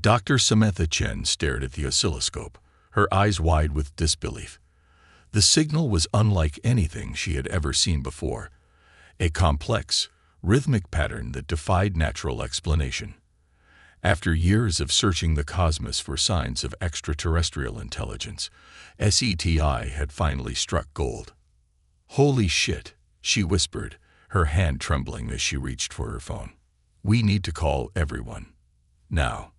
Dr. Samantha Chen stared at the oscilloscope, her eyes wide with disbelief. The signal was unlike anything she had ever seen before, a complex, rhythmic pattern that defied natural explanation. After years of searching the cosmos for signs of extraterrestrial intelligence, SETI had finally struck gold. "Holy shit," she whispered, her hand trembling as she reached for her phone. "We need to call everyone. Now."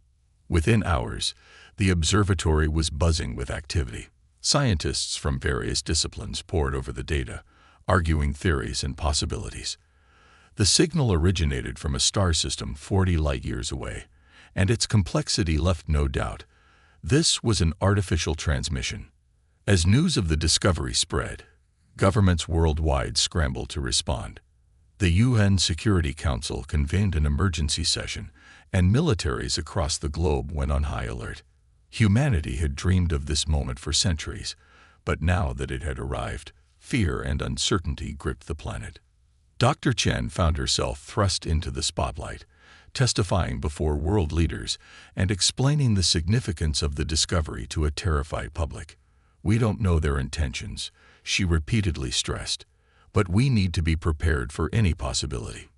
Within hours, the observatory was buzzing with activity. Scientists from various disciplines pored over the data, arguing theories and possibilities. The signal originated from a star system 40 light-years away, and its complexity left no doubt. This was an artificial transmission. As news of the discovery spread, governments worldwide scrambled to respond. The UN Security Council convened an emergency session, and militaries across the globe went on high alert. Humanity had dreamed of this moment for centuries, but now that it had arrived, fear and uncertainty gripped the planet. Dr. Chen found herself thrust into the spotlight, testifying before world leaders and explaining the significance of the discovery to a terrified public. "We don't know their intentions," she repeatedly stressed, "but we need to be prepared for any possibility."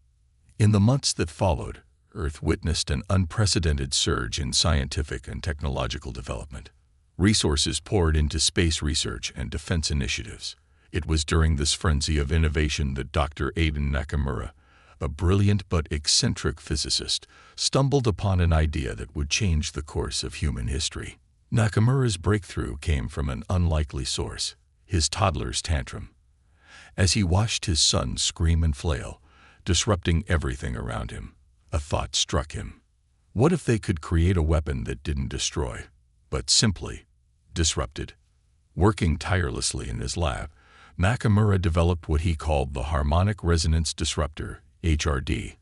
In the months that followed, Earth witnessed an unprecedented surge in scientific and technological development. Resources poured into space research and defense initiatives. It was during this frenzy of innovation that Dr. Aidan Nakamura, a brilliant but eccentric physicist, stumbled upon an idea that would change the course of human history. Nakamura's breakthrough came from an unlikely source, his toddler's tantrum. As he watched his son scream and flail, disrupting everything around him, a thought struck him. What if they could create a weapon that didn't destroy, but simply disrupted? Working tirelessly in his lab, Nakamura developed what he called the Harmonic Resonance Disruptor, HRD.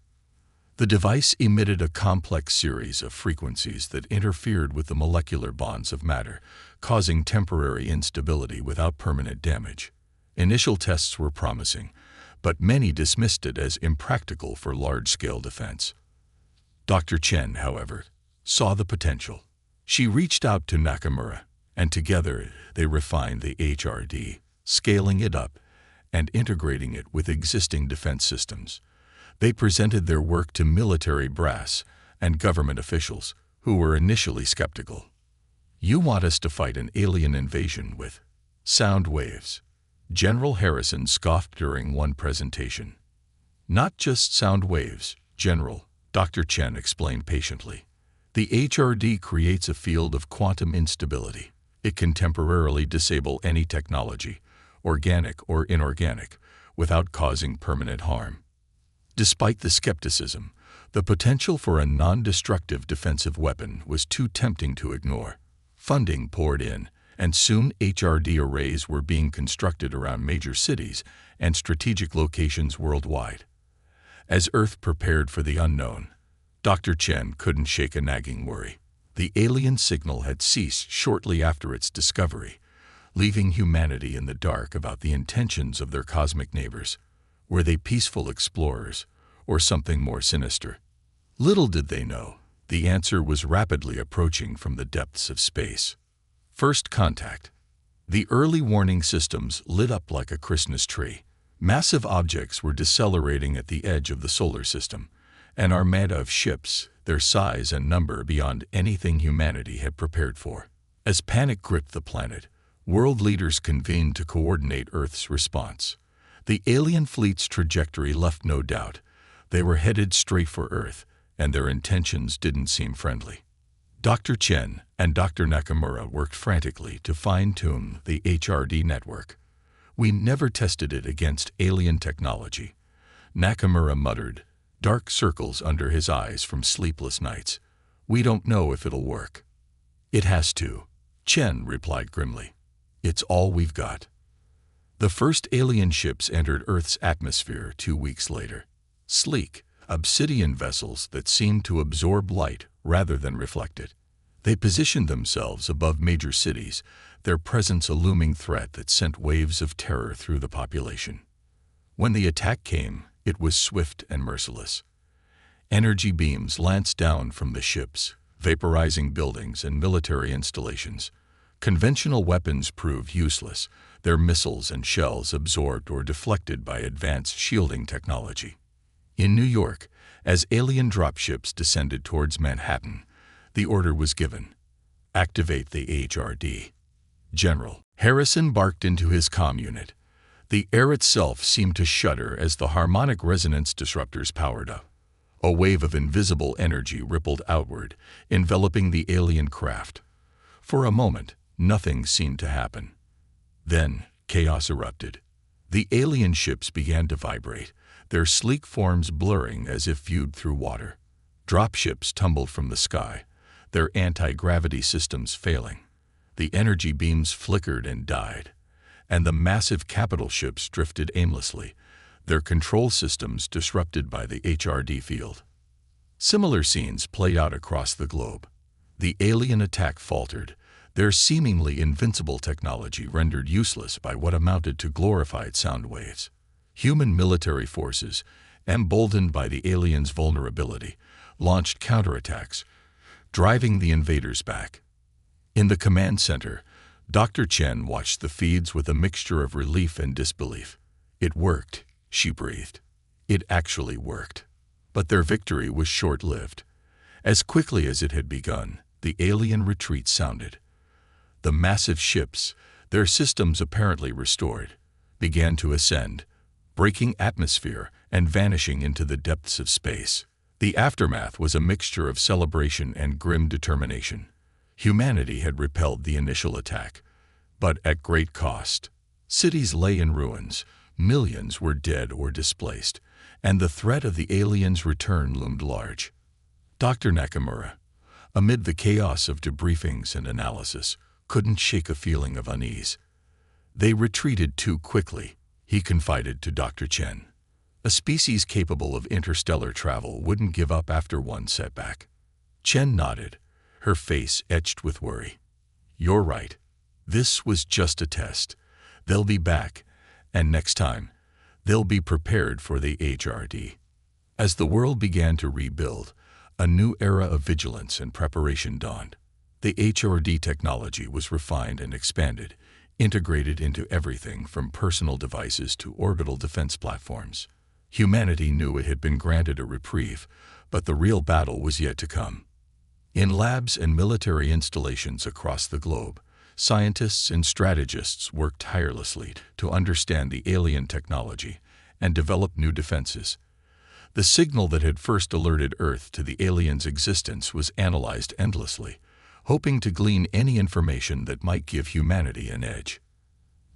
The device emitted a complex series of frequencies that interfered with the molecular bonds of matter, causing temporary instability without permanent damage. Initial tests were promising, but many dismissed it as impractical for large-scale defense. Dr. Chen, however, saw the potential. She reached out to Nakamura, and together they refined the HRD, scaling it up and integrating it with existing defense systems. They presented their work to military brass and government officials, who were initially skeptical. "You want us to fight an alien invasion with sound waves?" General Harrison scoffed during one presentation. "Not just sound waves, General," Dr. Chen explained patiently. "The HRD creates a field of quantum instability. It can temporarily disable any technology, organic or inorganic, without causing permanent harm." Despite the skepticism, the potential for a non-destructive defensive weapon was too tempting to ignore. Funding poured in, and soon HRD arrays were being constructed around major cities and strategic locations worldwide. As Earth prepared for the unknown, Dr. Chen couldn't shake a nagging worry. The alien signal had ceased shortly after its discovery, leaving humanity in the dark about the intentions of their cosmic neighbors. Were they peaceful explorers, or something more sinister? Little did they know, the answer was rapidly approaching from the depths of space. First contact. The early warning systems lit up like a Christmas tree. Massive objects were decelerating at the edge of the solar system, an armada of ships, their size and number beyond anything humanity had prepared for. As panic gripped the planet, world leaders convened to coordinate Earth's response. The alien fleet's trajectory left no doubt. They were headed straight for Earth, and their intentions didn't seem friendly. Dr. Chen and Dr. Nakamura worked frantically to fine-tune the HRD network. "We never tested it against alien technology," Nakamura muttered, dark circles under his eyes from sleepless nights. "We don't know if it'll work." "It has to," Chen replied grimly. "It's all we've got." The first alien ships entered Earth's atmosphere 2 weeks later. Sleek, obsidian vessels that seemed to absorb light rather than reflect it. They positioned themselves above major cities, their presence a looming threat that sent waves of terror through the population. When the attack came, it was swift and merciless. Energy beams lanced down from the ships, vaporizing buildings and military installations. Conventional weapons proved useless, their missiles and shells absorbed or deflected by advanced shielding technology. In New York, as alien dropships descended towards Manhattan, the order was given: activate the HRD. General Harrison barked into his comm unit. The air itself seemed to shudder as the harmonic resonance disruptors powered up. A wave of invisible energy rippled outward, enveloping the alien craft. For a moment, nothing seemed to happen. Then, chaos erupted. The alien ships began to vibrate, their sleek forms blurring as if viewed through water. Dropships tumbled from the sky, their anti-gravity systems failing. The energy beams flickered and died, and the massive capital ships drifted aimlessly, their control systems disrupted by the HRD field. Similar scenes played out across the globe. The alien attack faltered, their seemingly invincible technology rendered useless by what amounted to glorified sound waves. Human military forces, emboldened by the aliens' vulnerability, launched counterattacks, driving the invaders back. In the command center, Dr. Chen watched the feeds with a mixture of relief and disbelief. It worked, she breathed. It actually worked. But their victory was short-lived. As quickly as it had begun, the alien retreat sounded. The massive ships, their systems apparently restored, began to ascend, breaking atmosphere and vanishing into the depths of space. The aftermath was a mixture of celebration and grim determination. Humanity had repelled the initial attack, but at great cost. Cities lay in ruins, millions were dead or displaced, and the threat of the aliens' return loomed large. Dr. Nakamura, amid the chaos of debriefings and analysis, couldn't shake a feeling of unease. They retreated too quickly, he confided to Dr. Chen. A species capable of interstellar travel wouldn't give up after one setback. Chen nodded, her face etched with worry. You're right. This was just a test. They'll be back, and next time, they'll be prepared for the HRD. As the world began to rebuild, a new era of vigilance and preparation dawned. The HRD technology was refined and expanded, integrated into everything from personal devices to orbital defense platforms. Humanity knew it had been granted a reprieve, but the real battle was yet to come. In labs and military installations across the globe, scientists and strategists worked tirelessly to understand the alien technology and develop new defenses. The signal that had first alerted Earth to the aliens' existence was analyzed endlessly, hoping to glean any information that might give humanity an edge.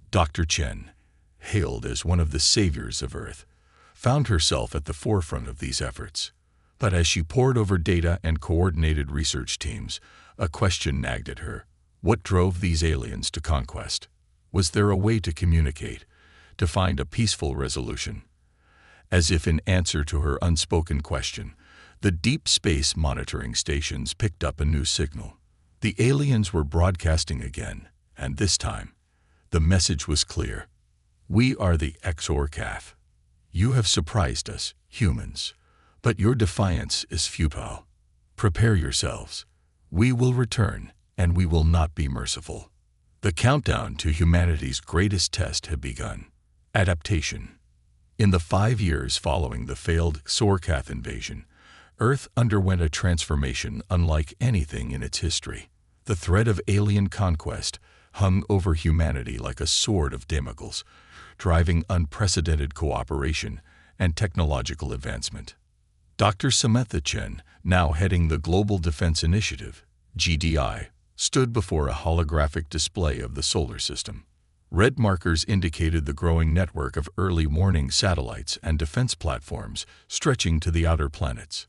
Dr. Chen, hailed as one of the saviors of Earth, found herself at the forefront of these efforts. But as she pored over data and coordinated research teams, a question nagged at her. What drove these aliens to conquest? Was there a way to communicate, to find a peaceful resolution? As if in answer to her unspoken question, the deep space monitoring stations picked up a new signal. The aliens were broadcasting again, and this time, the message was clear. We are the Xorcath. You have surprised us, humans, but your defiance is futile. Prepare yourselves. We will return, and we will not be merciful. The countdown to humanity's greatest test had begun: adaptation. In the 5 years following the failed Xorcath invasion, Earth underwent a transformation unlike anything in its history. The threat of alien conquest hung over humanity like a sword of Damocles, driving unprecedented cooperation and technological advancement. Dr. Samantha Chen, now heading the Global Defense Initiative, GDI, stood before a holographic display of the solar system. Red markers indicated the growing network of early warning satellites and defense platforms stretching to the outer planets.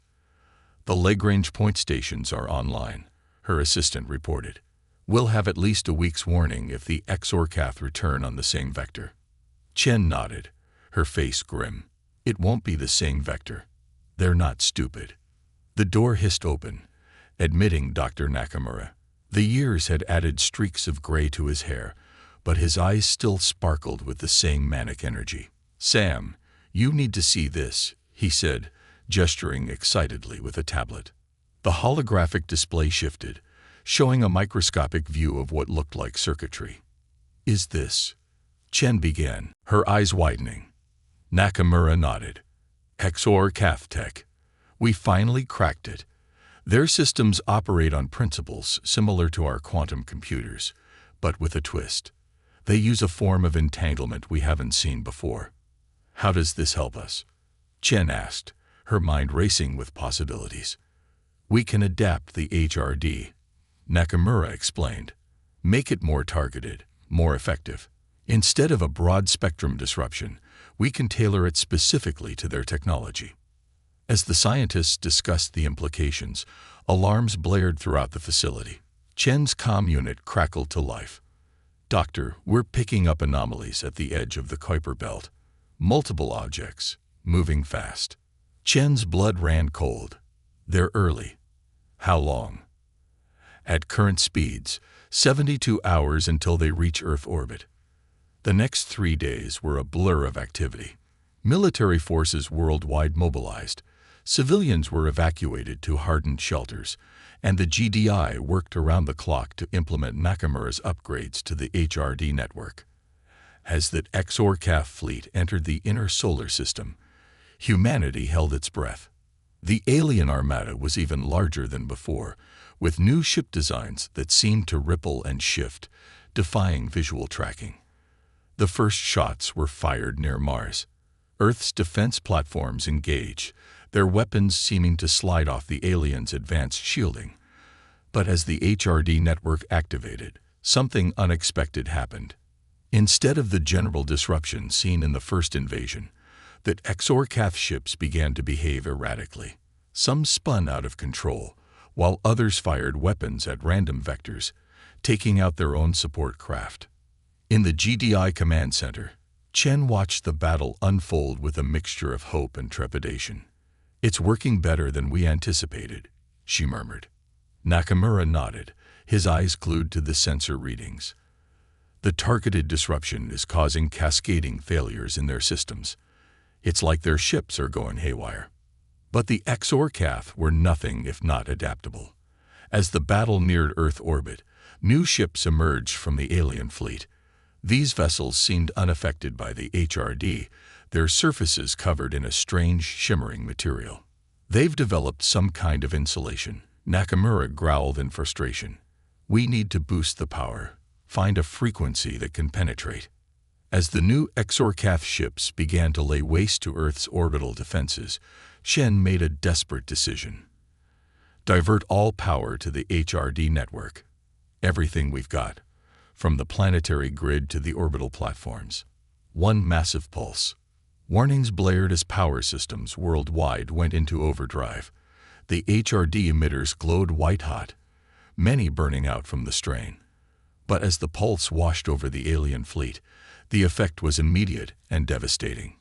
The Lagrange point stations are online, her assistant reported. We'll have at least a week's warning if the Xorcath return on the same vector. Chen nodded, her face grim. It won't be the same vector. They're not stupid. The door hissed open, admitting Dr. Nakamura. The years had added streaks of gray to his hair, but his eyes still sparkled with the same manic energy. Sam, you need to see this, he said, gesturing excitedly with a tablet. The holographic display shifted, showing a microscopic view of what looked like circuitry. "Is this?" Chen began, her eyes widening. Nakamura nodded. "XOR Cath Tech. We finally cracked it. Their systems operate on principles similar to our quantum computers, but with a twist. They use a form of entanglement we haven't seen before." "How does this help us?" Chen asked, her mind racing with possibilities. "We can adapt the HRD," Nakamura explained. "Make it more targeted, more effective. Instead of a broad-spectrum disruption, we can tailor it specifically to their technology." As the scientists discussed the implications, alarms blared throughout the facility. Chen's comm unit crackled to life. "Doctor, we're picking up anomalies at the edge of the Kuiper Belt. Multiple objects, moving fast." Chen's blood ran cold. "They're early. How long?" "At current speeds, 72 hours until they reach Earth orbit." The next 3 days were a blur of activity. Military forces worldwide mobilized, civilians were evacuated to hardened shelters, and the GDI worked around the clock to implement Nakamura's upgrades to the HRD network. As the XOR-CAF fleet entered the inner solar system, humanity held its breath. The alien armada was even larger than before, with new ship designs that seemed to ripple and shift, defying visual tracking. The first shots were fired near Mars. Earth's defense platforms engaged, their weapons seeming to slide off the aliens' advanced shielding. But as the HRD network activated, something unexpected happened. Instead of the general disruption seen in the first invasion, the XOR-CAF ships began to behave erratically. Some spun out of control, while others fired weapons at random vectors, taking out their own support craft. In the GDI command center, Chen watched the battle unfold with a mixture of hope and trepidation. "It's working better than we anticipated," she murmured. Nakamura nodded, his eyes glued to the sensor readings. "The targeted disruption is causing cascading failures in their systems. It's like their ships are going haywire." But the XOR-CAF were nothing if not adaptable. As the battle neared Earth orbit, new ships emerged from the alien fleet. These vessels seemed unaffected by the HRD, their surfaces covered in a strange, shimmering material. "They've developed some kind of insulation," Nakamura growled in frustration. "We need to boost the power, find a frequency that can penetrate." As the new XOR-CAF ships began to lay waste to Earth's orbital defenses, Chen made a desperate decision. "Divert all power to the HRD network. Everything we've got, from the planetary grid to the orbital platforms." One massive pulse. Warnings blared as power systems worldwide went into overdrive. The HRD emitters glowed white-hot, many burning out from the strain. But as the pulse washed over the alien fleet, the effect was immediate and devastating.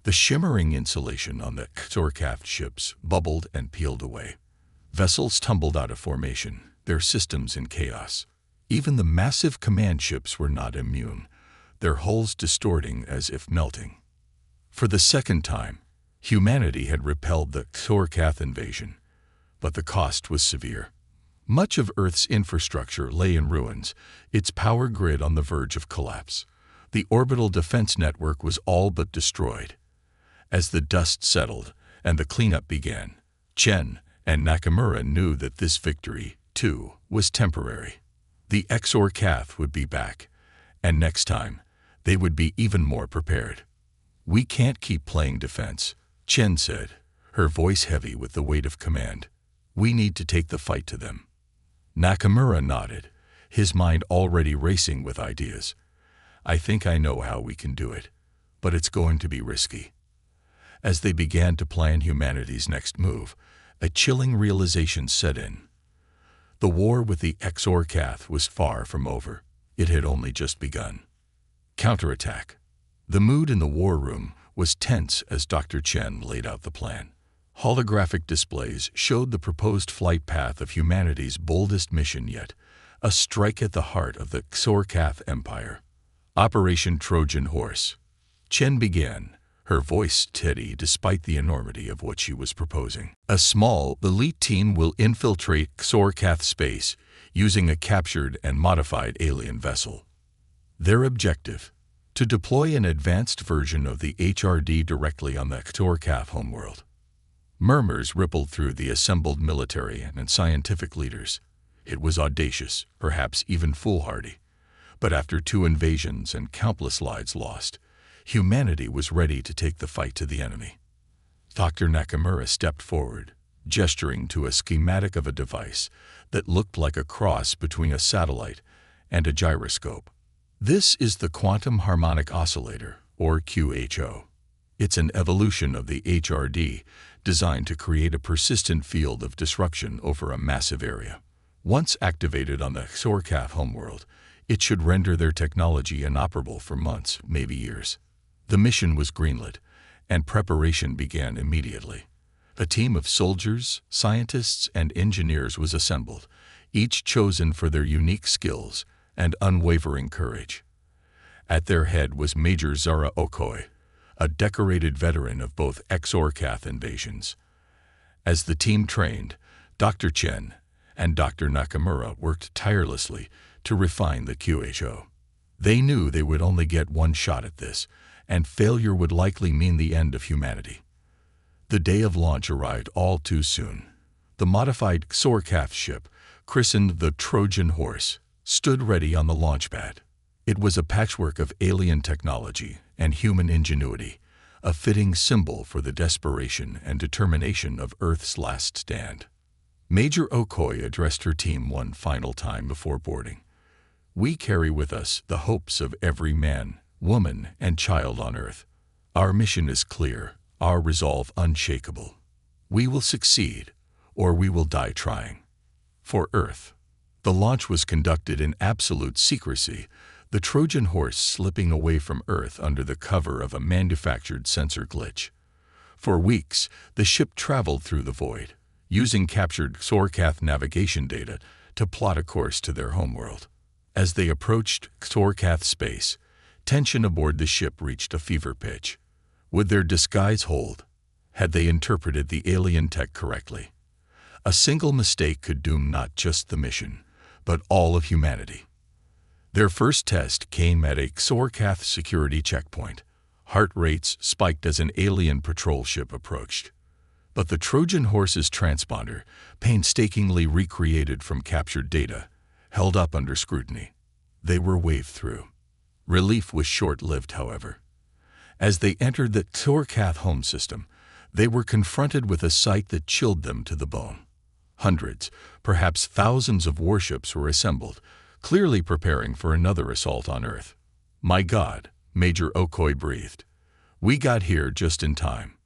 The shimmering insulation on the XOR-CAF ships bubbled and peeled away. Vessels tumbled out of formation, their systems in chaos. Even the massive command ships were not immune, their hulls distorting as if melting. For the second time, humanity had repelled the XOR-CAF invasion, but the cost was severe. Much of Earth's infrastructure lay in ruins, its power grid on the verge of collapse. The orbital defense network was all but destroyed. As the dust settled and the cleanup began, Chen and Nakamura knew that this victory, too, was temporary. The XOR-CAF would be back, and next time, they would be even more prepared. "We can't keep playing defense," Chen said, her voice heavy with the weight of command. "We need to take the fight to them." Nakamura nodded, his mind already racing with ideas. "I think I know how we can do it, but it's going to be risky." As they began to plan humanity's next move, a chilling realization set in. The war with the XOR-CAF was far from over. It had only just begun. Counterattack. The mood in the war room was tense as Dr. Chen laid out the plan. Holographic displays showed the proposed flight path of humanity's boldest mission yet, a strike at the heart of the XOR-CAF empire. Operation Trojan Horse. Chen began, her voice steady despite the enormity of what she was proposing. A small, elite team will infiltrate Xorkath space using a captured and modified alien vessel. Their objective: to deploy an advanced version of the HRD directly on the Xorkath homeworld. Murmurs rippled through the assembled military and scientific leaders. It was audacious, perhaps even foolhardy. But after 2 invasions and countless lives lost, humanity was ready to take the fight to the enemy. Dr. Nakamura stepped forward, gesturing to a schematic of a device that looked like a cross between a satellite and a gyroscope. This is the Quantum Harmonic Oscillator, or QHO. It's an evolution of the HRD designed to create a persistent field of disruption over a massive area. Once activated on the Xorkath homeworld, it should render their technology inoperable for months, maybe years. The mission was greenlit, and preparation began immediately. A team of soldiers, scientists, and engineers was assembled, each chosen for their unique skills and unwavering courage. At their head was Major Zara Okoi, a decorated veteran of both Xorkath invasions. As the team trained, Dr. Chen and Dr. Nakamura worked tirelessly to refine the QHO. They knew they would only get one shot at this, and failure would likely mean the end of humanity. The day of launch arrived all too soon. The modified Xorkath ship, christened the Trojan Horse, stood ready on the launch pad. It was a patchwork of alien technology and human ingenuity, a fitting symbol for the desperation and determination of Earth's last stand. Major Okoi addressed her team one final time before boarding. "We carry with us the hopes of every man, woman, and child on Earth. Our mission is clear, our resolve unshakable. We will succeed, or we will die trying. For Earth." The launch was conducted in absolute secrecy, the Trojan Horse slipping away from Earth under the cover of a manufactured sensor glitch. For weeks, the ship traveled through the void, using captured Xorkath navigation data to plot a course to their homeworld. As they approached Xorkath space, tension aboard the ship reached a fever pitch. Would their disguise hold? Had they interpreted the alien tech correctly? A single mistake could doom not just the mission, but all of humanity. Their first test came at a Xorkath security checkpoint. Heart rates spiked as an alien patrol ship approached. But the Trojan Horse's transponder, painstakingly recreated from captured data, held up under scrutiny. They were waved through. Relief was short-lived, however. As they entered the Xorkath home system, they were confronted with a sight that chilled them to the bone. Hundreds, perhaps thousands of warships were assembled, clearly preparing for another assault on Earth. "My God," Major Okoi breathed. "We got here just in time."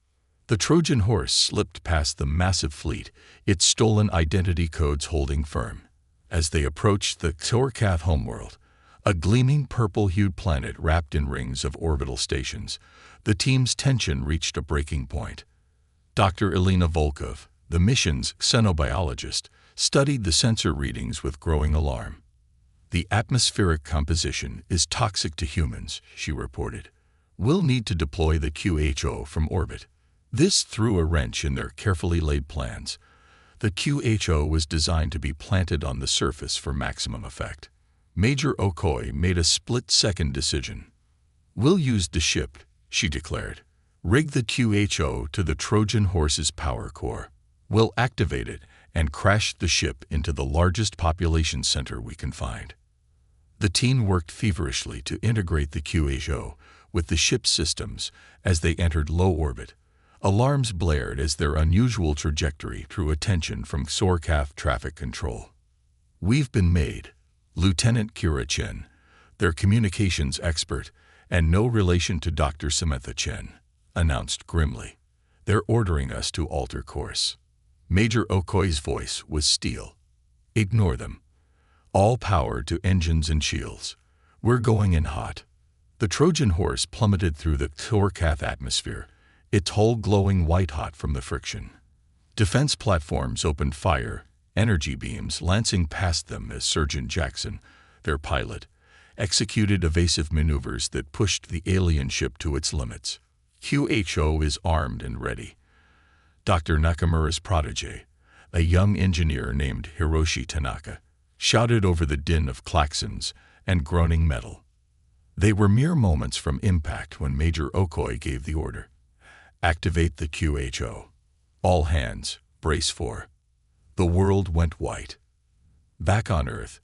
The Trojan Horse slipped past the massive fleet, its stolen identity codes holding firm. As they approached the Xorkath homeworld, a gleaming purple-hued planet wrapped in rings of orbital stations, the team's tension reached a breaking point. Dr. Elena Volkov, the mission's xenobiologist, studied the sensor readings with growing alarm. "The atmospheric composition is toxic to humans," she reported. "We'll need to deploy the QHO from orbit." This threw a wrench in their carefully laid plans. The QHO was designed to be planted on the surface for maximum effect. Major Okoi made a split-second decision. "We'll use the ship," she declared. "Rig the QHO to the Trojan Horse's power core. We'll activate it and crash the ship into the largest population center we can find." The team worked feverishly to integrate the QHO with the ship's systems as they entered low orbit. Alarms blared as their unusual trajectory drew attention from Xorkath traffic control. "We've been made," Lieutenant Kira Chen, their communications expert and no relation to Dr. Samantha Chen, announced grimly. "They're ordering us to alter course." Major Okoi's voice was steel. "Ignore them. All power to engines and shields. We're going in hot." The Trojan Horse plummeted through the Xorkath atmosphere, its hull glowing white-hot from the friction. Defense platforms opened fire, energy beams lancing past them as Surgeon Jackson, their pilot, executed evasive maneuvers that pushed the alien ship to its limits. QHO is armed and ready. Dr. Nakamura's protege, a young engineer named Hiroshi Tanaka, shouted over the din of klaxons and groaning metal. They were mere moments from impact when Major Okoi gave the order. Activate the QHO. All hands, brace for. The world went white. Back on Earth,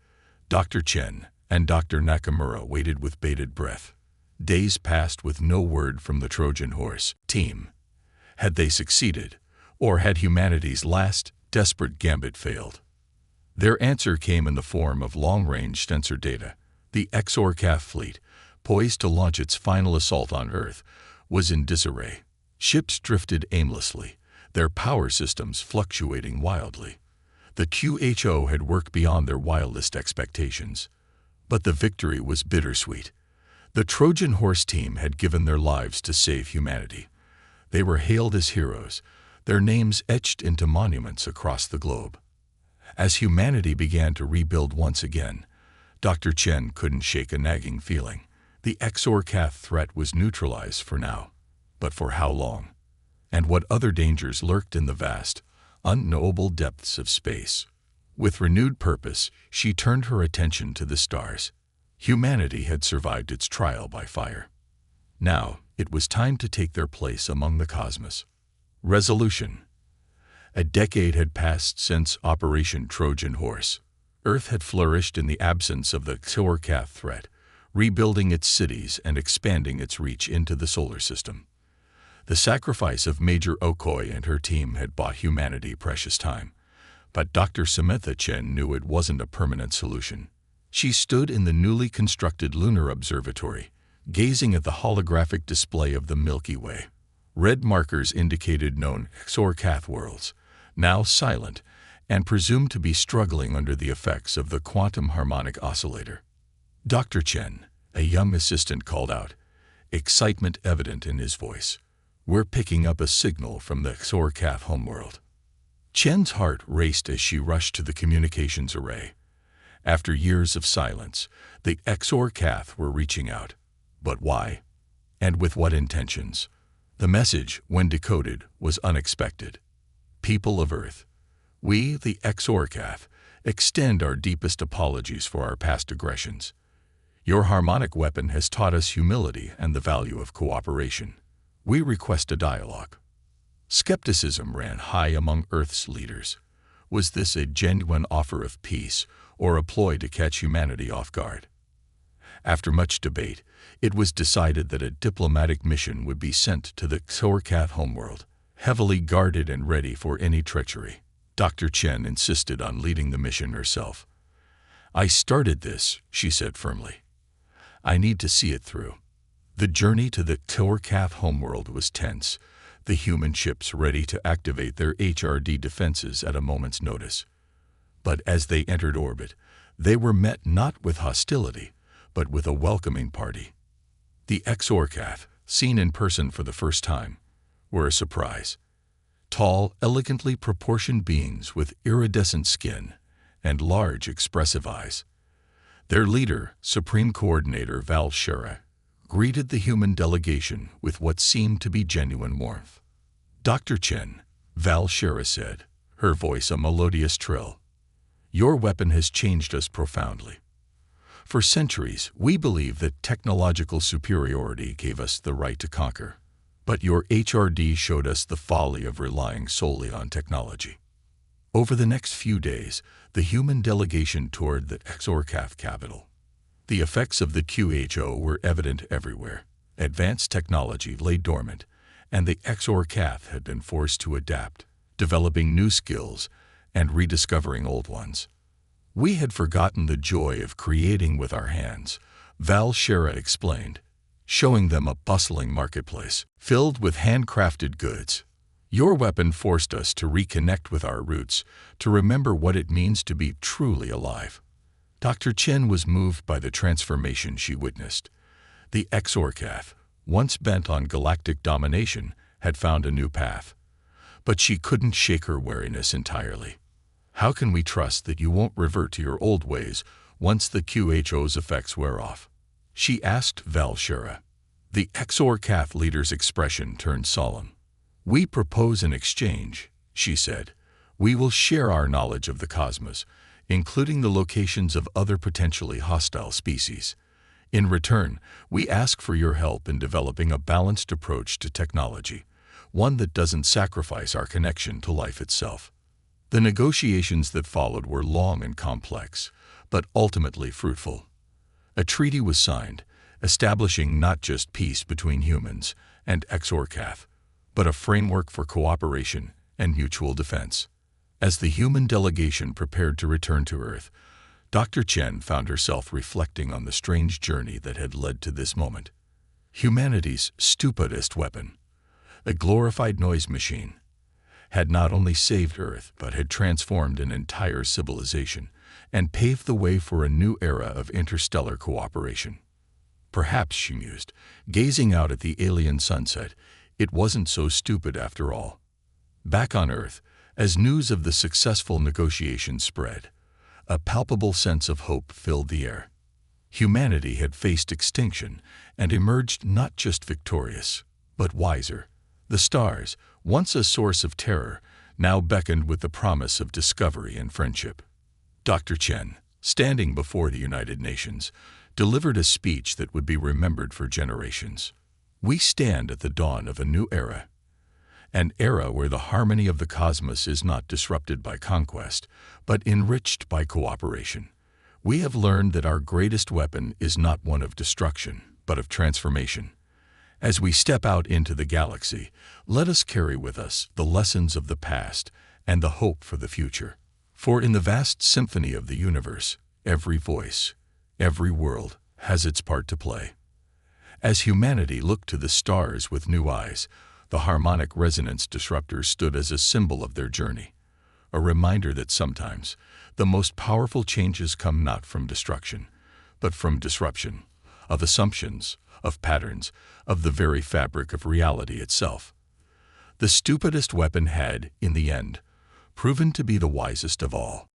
Dr. Chen and Dr. Nakamura waited with bated breath. Days passed with no word from the Trojan Horse team. Had they succeeded, or had humanity's last, desperate gambit failed? Their answer came in the form of long-range sensor data. The XORCAF fleet, poised to launch its final assault on Earth, was in disarray. Ships drifted aimlessly, their power systems fluctuating wildly. The QHO had worked beyond their wildest expectations. But the victory was bittersweet. The Trojan Horse team had given their lives to save humanity. They were hailed as heroes, their names etched into monuments across the globe. As humanity began to rebuild once again, Dr. Chen couldn't shake a nagging feeling. The XORCAF threat was neutralized for now. But for how long? And what other dangers lurked in the vast, unknowable depths of space? With renewed purpose, she turned her attention to the stars. Humanity had survived its trial by fire. Now, it was time to take their place among the cosmos. Resolution. A decade had passed since Operation Trojan Horse. Earth had flourished in the absence of the XORCAF threat, rebuilding its cities and expanding its reach into the solar system. The sacrifice of Major Okoi and her team had bought humanity precious time. But Dr. Samantha Chen knew it wasn't a permanent solution. She stood in the newly constructed lunar observatory, gazing at the holographic display of the Milky Way. Red markers indicated known XORCAF worlds, now silent and presumed to be struggling under the effects of the quantum harmonic oscillator. Dr. Chen, a young assistant, called out, excitement evident in his voice. We're picking up a signal from the XORCAF homeworld. Chen's heart raced as she rushed to the communications array. After years of silence, the XORCAF were reaching out. But why? And with what intentions? The message, when decoded, was unexpected. People of Earth, we, the XORCAF, extend our deepest apologies for our past aggressions. Your harmonic weapon has taught us humility and the value of cooperation. We request a dialogue. Skepticism ran high among Earth's leaders. Was this a genuine offer of peace or a ploy to catch humanity off guard? After much debate, it was decided that a diplomatic mission would be sent to the XORCAF homeworld, heavily guarded and ready for any treachery. Dr. Chen insisted on leading the mission herself. I started this, she said firmly. I need to see it through. The journey to the XORCAF homeworld was tense, the human ships ready to activate their HRD defenses at a moment's notice. But as they entered orbit, they were met not with hostility, but with a welcoming party. The XORCAF, seen in person for the first time, were a surprise. Tall, elegantly proportioned beings with iridescent skin and large, expressive eyes. Their leader, Supreme Coordinator Val Shera, greeted the human delegation with what seemed to be genuine warmth. Dr. Chen, Val Shera said, her voice a melodious trill, your weapon has changed us profoundly. For centuries, we believed that technological superiority gave us the right to conquer. But your HRD showed us the folly of relying solely on technology. Over the next few days, the human delegation toured the XORCAF capital. The effects of the QHO were evident everywhere. Advanced technology lay dormant, and the XORCAF had been forced to adapt, developing new skills and rediscovering old ones. We had forgotten the joy of creating with our hands, Val Shera explained, showing them a bustling marketplace filled with handcrafted goods. Your weapon forced us to reconnect with our roots, to remember what it means to be truly alive. Dr. Chen was moved by the transformation she witnessed. The XORCAF, once bent on galactic domination, had found a new path. But she couldn't shake her wariness entirely. How can we trust that you won't revert to your old ways once the QHO's effects wear off? She asked Val Shera. The XORCAF leader's expression turned solemn. "We propose an exchange," she said. "We will share our knowledge of the cosmos, including the locations of other potentially hostile species. In return, we ask for your help in developing a balanced approach to technology, one that doesn't sacrifice our connection to life itself." The negotiations that followed were long and complex, but ultimately fruitful. A treaty was signed, establishing not just peace between humans and XORCAF, but a framework for cooperation and mutual defense. As the human delegation prepared to return to Earth, Dr. Chen found herself reflecting on the strange journey that had led to this moment. Humanity's stupidest weapon, a glorified noise machine, had not only saved Earth but had transformed an entire civilization and paved the way for a new era of interstellar cooperation. Perhaps, she mused, gazing out at the alien sunset, it wasn't so stupid after all. Back on Earth, as news of the successful negotiations spread, a palpable sense of hope filled the air. Humanity had faced extinction and emerged not just victorious, but wiser. The stars, once a source of terror, now beckoned with the promise of discovery and friendship. Dr. Chen, standing before the United Nations, delivered a speech that would be remembered for generations. "We stand at the dawn of a new era. An era where the harmony of the cosmos is not disrupted by conquest, but enriched by cooperation. We have learned that our greatest weapon is not one of destruction, but of transformation. As we step out into the galaxy, let us carry with us the lessons of the past and the hope for the future. For in the vast symphony of the universe, every voice, every world has its part to play." As humanity looked to the stars with new eyes, the harmonic resonance disruptor stood as a symbol of their journey, a reminder that sometimes the most powerful changes come not from destruction, but from disruption, of assumptions, of patterns, of the very fabric of reality itself. The stupidest weapon had, in the end, proven to be the wisest of all.